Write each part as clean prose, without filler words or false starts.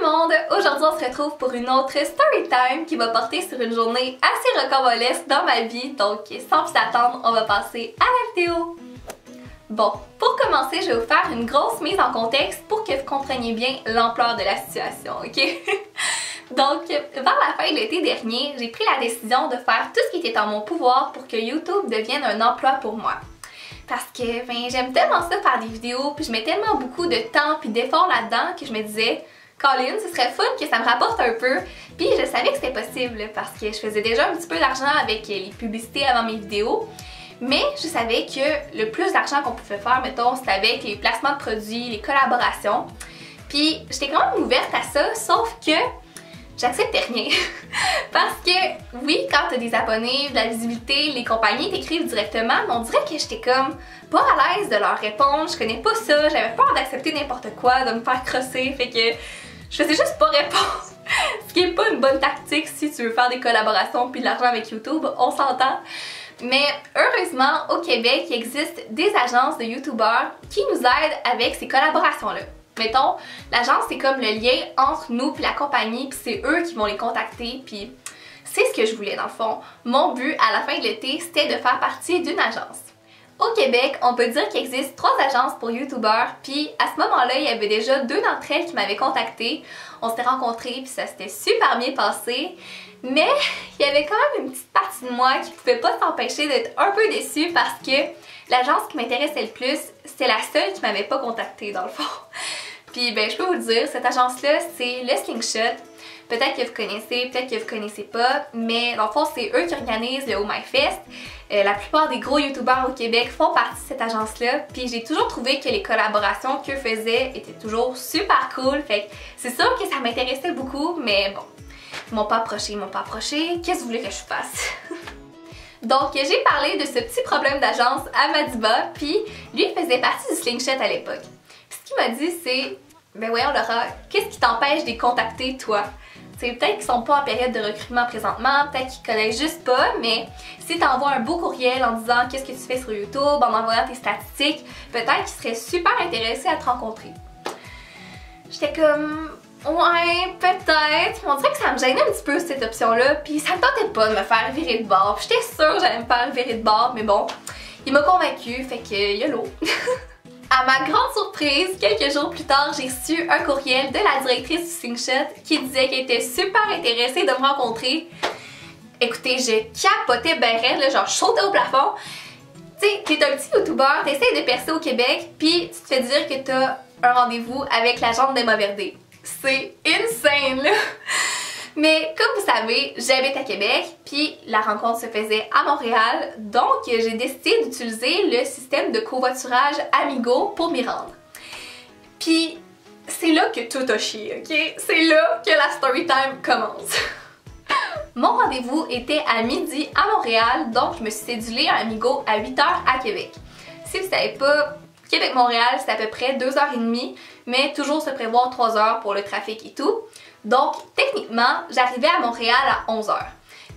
le monde! Aujourd'hui on se retrouve pour une autre story time qui va porter sur une journée assez rocambolesque dans ma vie, donc sans plus attendre, on va passer à la vidéo! Bon, pour commencer, je vais vous faire une grosse mise en contexte pour que vous compreniez bien l'ampleur de la situation, ok? Donc, vers la fin de l'été dernier, j'ai pris la décision de faire tout ce qui était en mon pouvoir pour que YouTube devienne un emploi pour moi. Parce que j'aime tellement ça faire des vidéos, puis je mets tellement beaucoup de temps puis d'efforts là-dedans que je me disais, Colin, ce serait fun que ça me rapporte un peu. Puis je savais que c'était possible parce que je faisais déjà un petit peu d'argent avec les publicités avant mes vidéos. Mais je savais que le plus d'argent qu'on pouvait faire, mettons, c'était avec les placements de produits, les collaborations. Puis j'étais quand même ouverte à ça, sauf que j'acceptais rien. Parce que oui, quand t'as des abonnés, de la visibilité, les compagnies t'écrivent directement, mais on dirait que j'étais comme pas à l'aise de leur répondre, je connais pas ça, j'avais peur d'accepter n'importe quoi, de me faire crosser, fait que je faisais juste pas répondre. Ce qui est pas une bonne tactique si tu veux faire des collaborations puis de l'argent avec YouTube, on s'entend. Mais heureusement, au Québec, il existe des agences de YouTubeurs qui nous aident avec ces collaborations-là. Mettons, l'agence c'est comme le lien entre nous et la compagnie, puis c'est eux qui vont les contacter, puis c'est ce que je voulais dans le fond. Mon but à la fin de l'été, c'était de faire partie d'une agence. Au Québec, on peut dire qu'il existe 3 agences pour YouTubeurs, puis à ce moment-là, il y avait déjà 2 d'entre elles qui m'avaient contactée. On s'était rencontrés, puis ça s'était super bien passé. Mais il y avait quand même une petite partie de moi qui pouvait pas s'empêcher d'être un peu déçue parce que l'agence qui m'intéressait le plus, c'est la seule qui m'avait pas contactée dans le fond. Puis je peux vous le dire, cette agence-là, c'est le Slingshot. Peut-être que vous connaissez, peut-être que vous connaissez pas, mais dans le fond, c'est eux qui organisent le Oh My Fest. La plupart des gros youtubeurs au Québec font partie de cette agence-là, puis j'ai toujours trouvé que les collaborations qu'eux faisaient étaient toujours super cool, fait que c'est sûr que ça m'intéressait beaucoup, mais bon, ils m'ont pas approché, qu'est-ce que vous voulez que je fasse? Donc j'ai parlé de ce petit problème d'agence à Madiba, puis lui il faisait partie du Slingshot à l'époque. Puis ce qu'il m'a dit c'est, ben voyons Laura, qu'est-ce qui t'empêche de les contacter toi? Peut-être qu'ils sont pas en période de recrutement présentement, peut-être qu'ils connaissent juste pas, mais si tu envoies un beau courriel en disant qu'est-ce que tu fais sur YouTube, en envoyant tes statistiques, peut-être qu'ils seraient super intéressés à te rencontrer. J'étais comme, ouais, peut-être. On dirait que ça me gênait un petit peu cette option-là, puis ça me tentait pas de me faire virer de bord. J'étais sûre que j'allais me faire virer de bord, mais bon, il m'a convaincue, fait que YOLO. À ma grande surprise, quelques jours plus tard, j'ai reçu un courriel de la directrice du Slingshot qui disait qu'elle était super intéressée de me rencontrer. Écoutez, je capotais ben raide, là, genre je sautais au plafond. Tu sais, t'es un petit youtubeur, t'essayes de percer au Québec, puis tu te fais dire que t'as un rendez-vous avec l'agente d'Emma Verdé. C'est insane, là! Mais comme vous savez, j'habite à Québec, puis la rencontre se faisait à Montréal, donc j'ai décidé d'utiliser le système de covoiturage Amigo pour m'y rendre. Puis c'est là que tout a chié, ok? C'est là que la story time commence. Mon rendez-vous était à midi à Montréal, donc je me suis cédulée à Amigo à 8h à Québec. Si vous savez pas, Québec-Montréal c'est à peu près 2h30, mais toujours se prévoir 3h pour le trafic et tout. Donc, techniquement, j'arrivais à Montréal à 11h.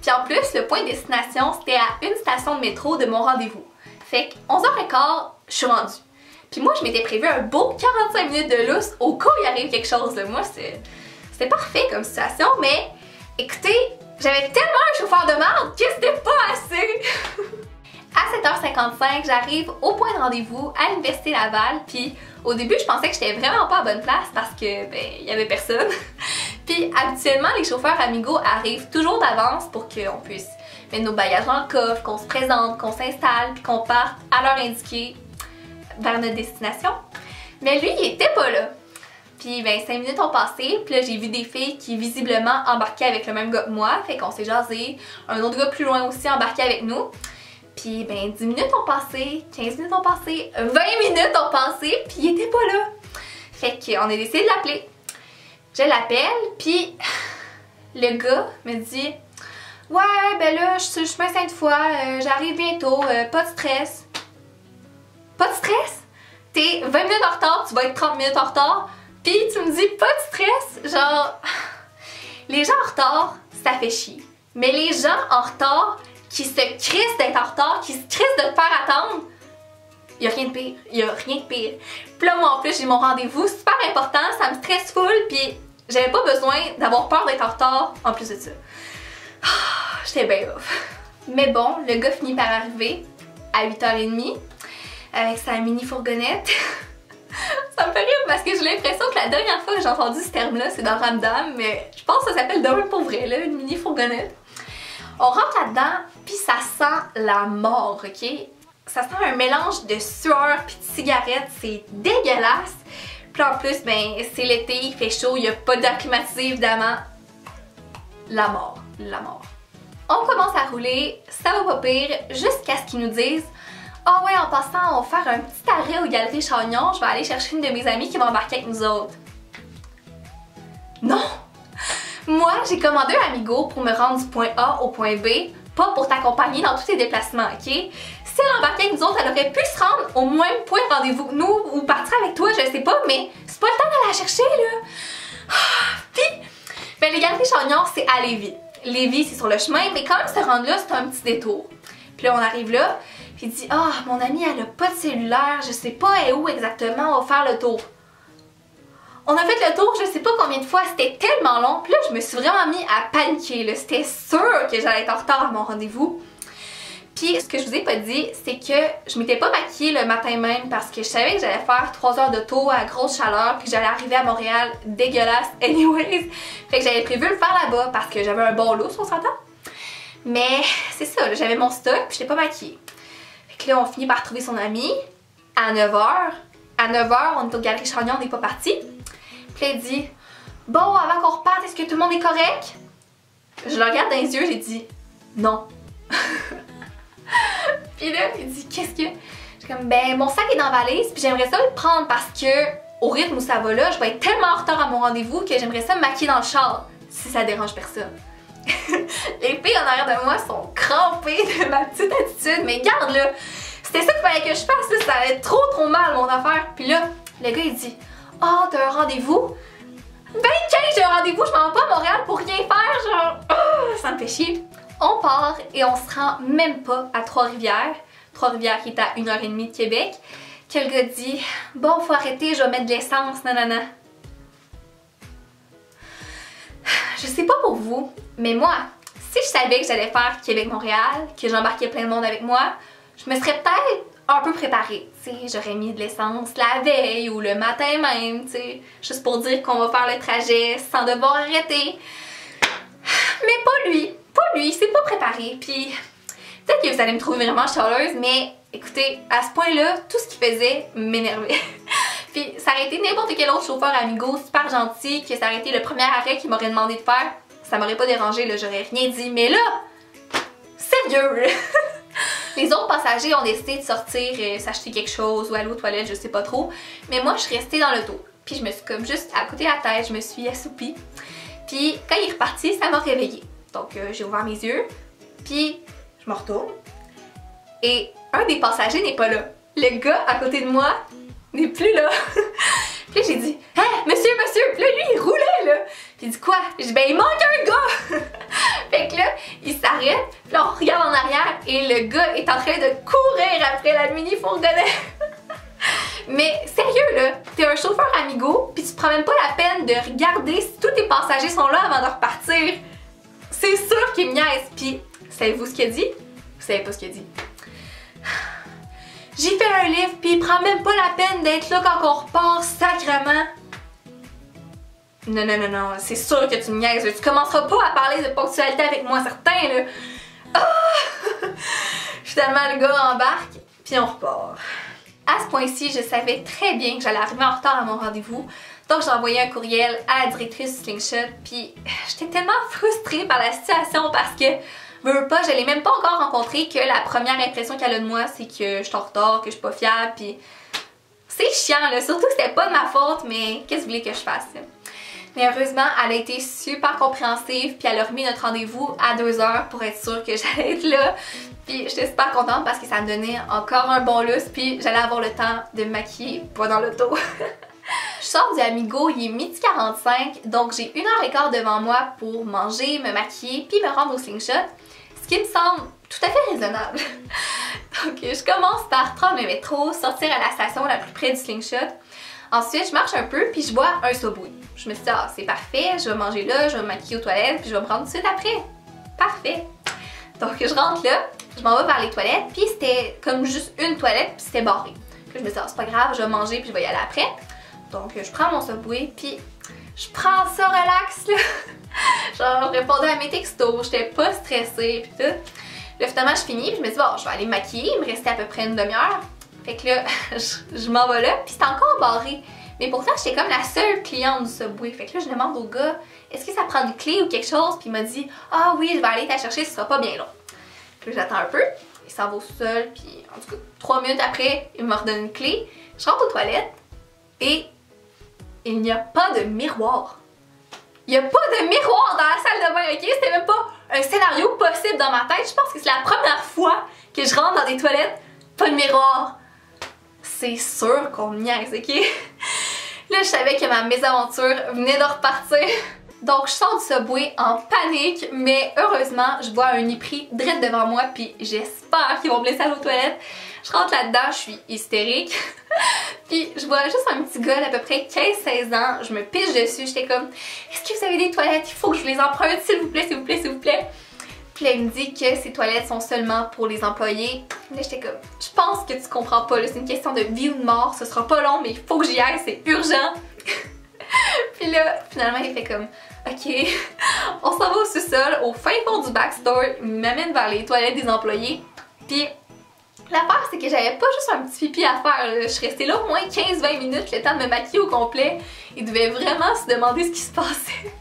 Puis en plus, le point de destination, c'était à une station de métro de mon rendez-vous. Fait que 11h15, je suis rendue. Puis moi, je m'étais prévu un beau 45 minutes de lousse au cas où il arrive quelque chose. Moi, c'était parfait comme situation, mais écoutez, j'avais tellement un chauffeur de merde que c'était pas assez! À 7h55, j'arrive au point de rendez-vous à l'Université Laval, puis au début, je pensais que j'étais vraiment pas à bonne place parce que, il y avait personne. Puis habituellement, les chauffeurs Amigo arrivent toujours d'avance pour qu'on puisse mettre nos bagages dans le coffre, qu'on se présente, qu'on s'installe, puis qu'on parte à l'heure indiquée vers notre destination. Mais lui, il était pas là. Puis 5 minutes ont passé, puis là j'ai vu des filles qui visiblement embarquaient avec le même gars que moi, fait qu'on s'est jasé. Un autre gars plus loin aussi embarqué avec nous. Puis 10 minutes ont passé, 15 minutes ont passé, 20 minutes ont passé, puis il était pas là. Fait qu'on a décidé de l'appeler. Je l'appelle, puis le gars me dit « Ouais, ben là, je suis sur le chemin Sainte-Foy, j'arrive bientôt, pas de stress. » Pas de stress? T'es 20 minutes en retard, tu vas être 30 minutes en retard, puis tu me dis « Pas de stress? » Genre, les gens en retard, ça fait chier. Mais les gens en retard qui se crissent d'être en retard, qui se crissent de te faire attendre, il y a rien de pire, il y a rien de pire. Puis là, moi en plus, j'ai mon rendez-vous super important, ça me stresse full, puis j'avais pas besoin d'avoir peur d'être en retard en plus de ça. J'étais bien off. Mais bon, le gars finit par arriver à 8h30 avec sa mini fourgonnette. Ça me fait rire parce que j'ai l'impression que la dernière fois que j'ai entendu ce terme-là, c'est dans Ramdam, mais je pense que ça s'appelle de même pour vrai, là, une mini fourgonnette. On rentre là-dedans, puis ça sent la mort, ok? Ça sent un mélange de sueur puis de cigarette, c'est dégueulasse. Puis en plus, ben, c'est l'été, il fait chaud, il n'y a pas d'air climatisé, évidemment. La mort, la mort. On commence à rouler, ça va pas pire, jusqu'à ce qu'ils nous disent « Ah ouais, en passant, on va faire un petit arrêt aux Galeries Chagnon, je vais aller chercher une de mes amies qui va embarquer avec nous autres. » Non! Moi, j'ai commandé un Amigo pour me rendre du point A au point B, pas pour t'accompagner dans tous tes déplacements, ok? Si elle embarquait avec nous autres, elle aurait pu se rendre au même point de rendez-vous que nous ou partir avec toi, je sais pas, mais c'est pas le temps d'aller la chercher, là! Puis, ben les Galeries Chagnon, c'est à Lévis. Lévis, c'est sur le chemin, mais quand même se rendre là, c'est un petit détour. Puis là, on arrive là, puis il dit « Ah, mon amie, elle a pas de cellulaire, je sais pas elle est où exactement, on va faire le tour. » On a fait le tour, je sais pas combien de fois, c'était tellement long, puis là, je me suis vraiment mis à paniquer, là. C'était sûr que j'allais être en retard à mon rendez-vous. Puis, ce que je vous ai pas dit, c'est que je m'étais pas maquillée le matin même parce que je savais que j'allais faire 3 heures d'auto à grosse chaleur puis que j'allais arriver à Montréal dégueulasse anyways. Fait que j'avais prévu le faire là-bas parce que j'avais un bon look, on s'entend. Mais c'est ça, j'avais mon stock puis j'étais pas maquillée. Fait que là, on finit par trouver son ami à 9h. À 9h, on est au Galeries Chagnon, on n'est pas parti. Puis là, il dit « Bon, avant qu'on reparte, est-ce que tout le monde est correct? » Je le regarde dans les yeux, j'ai dit « Non. » Puis là, il dit qu'est-ce que... Je suis comme ben mon sac est dans la valise puis j'aimerais ça le prendre parce que au rythme où ça va là, je vais être tellement en retard à mon rendez-vous que j'aimerais ça me maquiller dans le char si ça dérange personne. Les filles en arrière de moi sont crampées de ma petite attitude, mais garde là, c'était ça qu'il fallait que je fasse, là, ça allait trop mal mon affaire. Puis là, le gars il dit ah t'as un rendez-vous? Ben 15 j'ai un rendez-vous, je m'en vais pas à Montréal pour rien faire, genre ça me fait chier. On part et on se rend même pas à Trois-Rivières. Trois-Rivières qui est à 1h30 de Québec. Que le gars dit « Bon, faut arrêter, je vais mettre de l'essence, nanana. » Je sais pas pour vous, mais moi, si je savais que j'allais faire Québec-Montréal, que j'embarquais plein de monde avec moi, je me serais peut-être un peu préparée. J'aurais mis de l'essence la veille ou le matin même, t'sais, juste pour dire qu'on va faire le trajet sans devoir arrêter. Mais pas lui. Pas lui, il s'est pas préparé, puis peut-être que vous allez me trouver vraiment chialeuse, mais écoutez, à ce point-là, tout ce qu'il faisait m'énervait. Puis ça aurait été n'importe quel autre chauffeur Amigo super gentil, que ça aurait été le premier arrêt qu'il m'aurait demandé de faire, ça m'aurait pas dérangé, là, j'aurais rien dit, mais là, sérieux! Les autres passagers ont décidé de sortir, s'acheter quelque chose ou aller aux toilettes, je sais pas trop, mais moi je suis restée dans l'auto, puis je me suis comme juste à côté de la tête, je me suis assoupie, puis quand il est reparti, ça m'a réveillée. Donc j'ai ouvert mes yeux, puis je me retourne et un des passagers n'est pas là. Le gars à côté de moi n'est plus là. Puis là j'ai dit « Hein, monsieur, monsieur! » Puis là lui il roulait là. Puis il dit quoi? J'ai dit « Ben il manque un gars! » Fait que là il s'arrête, puis là on regarde en arrière et le gars est en train de courir après la mini fourgonnette. Mais sérieux là, t'es un chauffeur Amigo puis tu prends même pas la peine de regarder si tous tes passagers sont là avant de repartir. C'est sûr qu'il me niaise. Puis, savez-vous ce qu'il a dit? Vous savez pas ce qu'il a dit. J'ai fait un livre, puis il prend même pas la peine d'être là quand on repart, sacrément. Non, non, non, non, c'est sûr que tu me niaises. Tu commenceras pas à parler de ponctualité avec moi, certain, là. Ah! Finalement, le gars embarque, puis on repart. À ce point-ci, je savais très bien que j'allais arriver en retard à mon rendez-vous. Donc j'ai envoyé un courriel à la directrice du Slingshot, puis j'étais tellement frustrée par la situation parce que, veux pas, je l'ai même pas encore rencontrée, que la première impression qu'elle a de moi, c'est que je suis en retard, que je suis pas fiable, puis c'est chiant là, surtout que c'était pas de ma faute, mais qu'est-ce que vous voulez que je fasse? Mais heureusement, elle a été super compréhensive, puis elle a remis notre rendez-vous à 2h pour être sûre que j'allais être là. Puis j'étais super contente parce que ça me donnait encore un bon lustre, puis j'allais avoir le temps de me maquiller, pas dans l'auto. Je sors du Amigo, il est 12h45, donc j'ai 1h15 devant moi pour manger, me maquiller, puis me rendre au Slingshot, ce qui me semble tout à fait raisonnable. Donc je commence par prendre le métro, sortir à la station la plus près du Slingshot. Ensuite, je marche un peu, puis je vois un Subway. je me suis dit, ah, c'est parfait, je vais manger là, je vais me maquiller aux toilettes, puis je vais me rendre tout de suite après. Parfait. Donc je rentre là, je m'en vais vers les toilettes, puis c'était comme juste une toilette, puis c'était barré. Puis je me suis dit, ah, c'est pas grave, je vais manger, puis je vais y aller après. Donc je prends mon Subway, puis je prends ça relax là. Genre, je répondais à mes textos, j'étais pas stressée, puis tout. Là, finalement, je finis, puis je me dis, bon, je vais aller me maquiller, il me restait à peu près une demi-heure. Fait que là, je m'en vais là, puis c'était encore barré. Mais pourtant, j'étais comme la seule cliente du Subway. Fait que là, je demande au gars, est-ce que ça prend une clé ou quelque chose? Puis il m'a dit, ah oui, je vais aller la chercher, ce sera pas bien long. Puis là, j'attends un peu, il s'en va au sol, puis en tout cas, 3 minutes après, il me redonne une clé. Je rentre aux toilettes et il n'y a pas de miroir. Il n'y a pas de miroir dans la salle de bain, ok? C'était même pas un scénario possible dans ma tête. Je pense que c'est la première fois que je rentre dans des toilettes, pas de miroir. C'est sûr qu'on me niaise, ok? Là, je savais que ma mésaventure venait de repartir. Donc, je sors du Subway en panique, mais heureusement, je vois un Ipri direct devant moi, puis j'espère qu'ils vont me laisser aller aux toilettes. Je rentre là-dedans, je suis hystérique. Puis je vois juste un petit gars d'à peu près 15-16 ans, je me piche dessus, j'étais comme « Est-ce que vous avez des toilettes? Il faut que je vous les emprunte, s'il vous plaît, s'il vous plaît, s'il vous plaît. » Puis là, il me dit que ces toilettes sont seulement pour les employés. Là, j'étais comme « Je pense que tu comprends pas, c'est une question de vie ou de mort, ce sera pas long, mais il faut que j'y aille, c'est urgent. » Puis là, finalement, il fait comme « Ok, on s'en va au sous-sol, au fin fond du backstore, il m'amène vers les toilettes des employés. » Puis l'affaire, c'est que j'avais pas juste un petit pipi à faire, là. Je suis restée là au moins 15-20 minutes, le temps de me maquiller au complet. Il devait vraiment se demander ce qui se passait.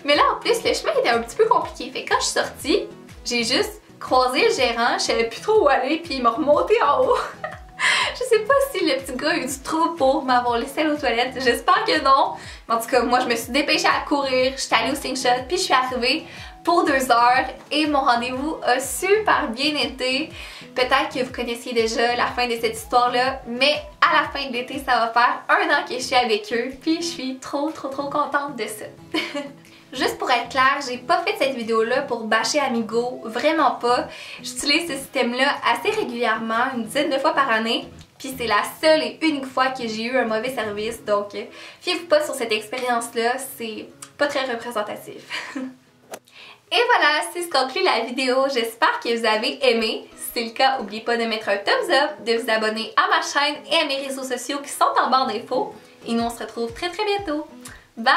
Mais là, en plus, le chemin était un petit peu compliqué. Fait que quand je suis sortie, j'ai juste croisé le gérant, je savais plus trop où aller, puis il m'a remonté en haut. Je sais pas si le petit gars a eu du trouble pour m'avoir laissé aller aux toilettes, j'espère que non. Mais en tout cas, moi, je me suis dépêchée à courir, j'étais allée au Slingshot, puis je suis arrivée pour 2 heures et mon rendez-vous a super bien été. Peut-être que vous connaissiez déjà la fin de cette histoire-là, mais à la fin de l'été, ça va faire 1 an que je suis avec eux, puis je suis trop contente de ça. Juste pour être claire, j'ai pas fait cette vidéo-là pour bâcher Amigo, vraiment pas. J'utilise ce système-là assez régulièrement, une dizaine de fois par année, puis c'est la seule et unique fois que j'ai eu un mauvais service, donc fiez-vous pas sur cette expérience-là, c'est pas très représentatif. Et voilà, c'est ce qui conclut la vidéo. J'espère que vous avez aimé. Si c'est le cas, n'oubliez pas de mettre un thumbs up, de vous abonner à ma chaîne et à mes réseaux sociaux qui sont en barre d'infos. Et nous, on se retrouve très bientôt. Bye!